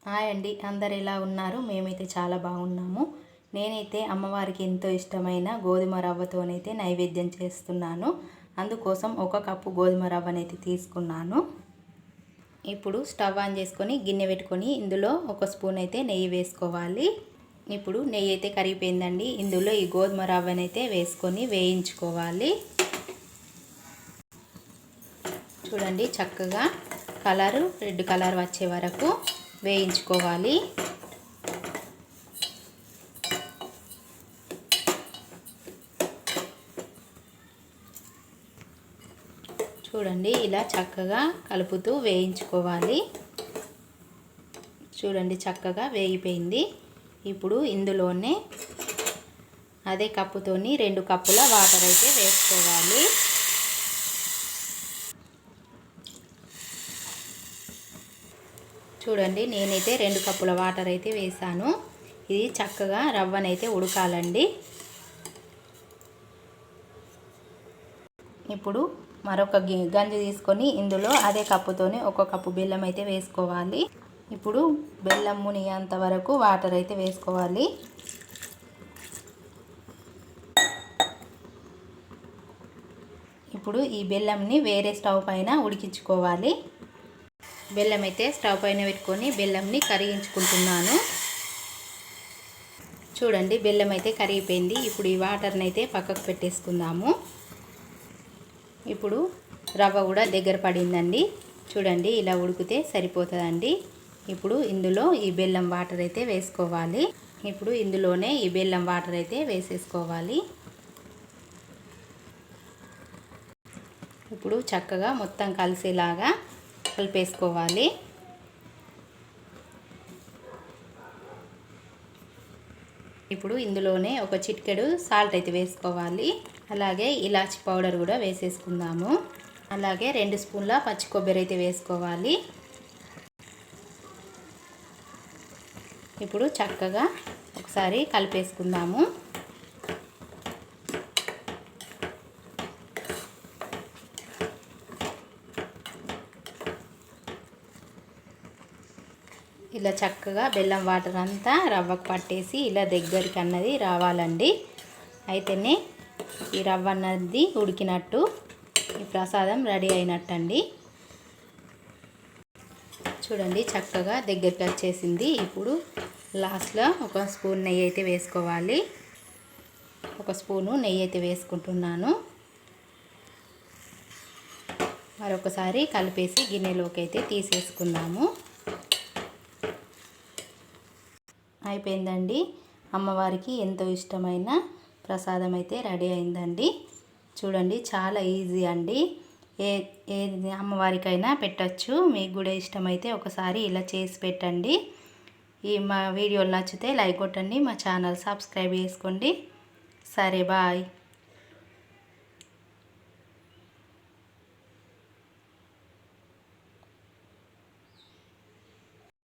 Hi అండి, అందరు ఎలా ఉన్నారు? మేమైతే చాలా బాగున్నాము. నేనైతే అమ్మవారికి ఎంతో ఇష్టమైన గోధుమ రవ్వతోనైతే నైవేద్యం చేస్తున్నాను. అందుకోసం 1 కప్పు గోధుమ రవ్వనైతే తీసుకున్నాను. ఇప్పుడు స్టవ్ ఆన్ చేసుకొని గిన్నె పెట్టుకొని ఇందులో 1 స్పూన్ అయితే నెయ్యి వేసుకోవాలి. ఇప్పుడు నెయ్యి అయితే కరిగిపోయిందండి. ఇందులో ఈ గోధుమ రవ్వనైతే వేసుకొని వేయించుకోవాలి. చూడండి, చక్కగా రెడ్ కలర్ వచ్చే వరకు వేయించుకోవాలి. చూడండి, ఇలా చక్కగా కలుపుతూ వేయించుకోవాలి. చూడండి, చక్కగా వేగిపోయింది. ఇప్పుడు ఇందులోనే అదే కప్పుతోని 2 కప్పుల వాటర్ అయితే వేసుకోవాలి. చూడండి, నేనైతే 2 కప్పుల వాటర్ అయితే వేసాను. ఇది చక్కగా రవ్వనైతే ఉడకాలండి. ఇప్పుడు మరొక గంజి తీసుకొని ఇందులో అదే కప్పుతోని 1 కప్పు బెల్లం అయితే వేసుకోవాలి. ఇప్పుడు బెల్లం మునిగేంత వరకు వాటర్ అయితే వేసుకోవాలి. ఇప్పుడు ఈ బెల్లంని వేరే స్టవ్ పైన ఉడికించుకోవాలి. బెల్లం అయితే స్టవ్ పైన పెట్టుకొని బెల్లంని కరిగించుకుంటున్నాను. చూడండి, బెల్లం అయితే కరిగిపోయింది. ఇప్పుడు ఈ వాటర్ని అయితే పక్కకు పెట్టేసుకుందాము. ఇప్పుడు రవ్వ కూడా దగ్గర పడిందండి. చూడండి, ఇలా ఉడికితే సరిపోతుందండి. ఇప్పుడు ఇందులో ఈ బెల్లం వాటర్ అయితే వేసుకోవాలి. ఇప్పుడు ఇందులోనే ఈ బెల్లం వాటర్ అయితే వేసేసుకోవాలి. ఇప్పుడు చక్కగా మొత్తం కలిసేలాగా కలిపేసుకోవాలి. ఇప్పుడు ఇందులోనే ఒక చిటికెడు సాల్ట్ అయితే వేసుకోవాలి. అలాగే ఇలాచి పౌడర్ కూడా వేసేసుకుందాము. అలాగే 2 స్పూన్ల పచ్చి కొబ్బరి అయితే వేసుకోవాలి. ఇప్పుడు చక్కగా ఒకసారి కలిపేసుకుందాము. ఇలా చక్కగా బెల్లం వాటర్ అంతా రవ్వకు పట్టేసి ఇలా దగ్గరికి అన్నది రావాలండి. అయితేనే ఈ రవ్వ అన్నది ఉడికినట్టు, ఈ ప్రసాదం రెడీ అయినట్టండి. చూడండి, చక్కగా దగ్గరికి వచ్చేసింది. ఇప్పుడు లాస్ట్లో 1 స్పూన్ నెయ్యి అయితే వేసుకోవాలి. 1 స్పూను నెయ్యి అయితే వేసుకుంటున్నాను. మరొకసారి కలిపేసి గిన్నెలోకి అయితే తీసేసుకుందాము. అయిపోయిందండి. అమ్మవారికి ఎంతో ఇష్టమైన ప్రసాదం అయితే రెడీ అయిందండి. చూడండి, చాలా ఈజీ అండి. ఏ అమ్మవారికైనా పెట్టచ్చు. మీకు కూడా ఇష్టమైతే ఒకసారి ఇలా చేసి పెట్టండి. మా వీడియోలు నచ్చితే లైక్ కొట్టండి. మా ఛానల్ సబ్స్క్రైబ్ చేసుకోండి. సరే, బాయ్.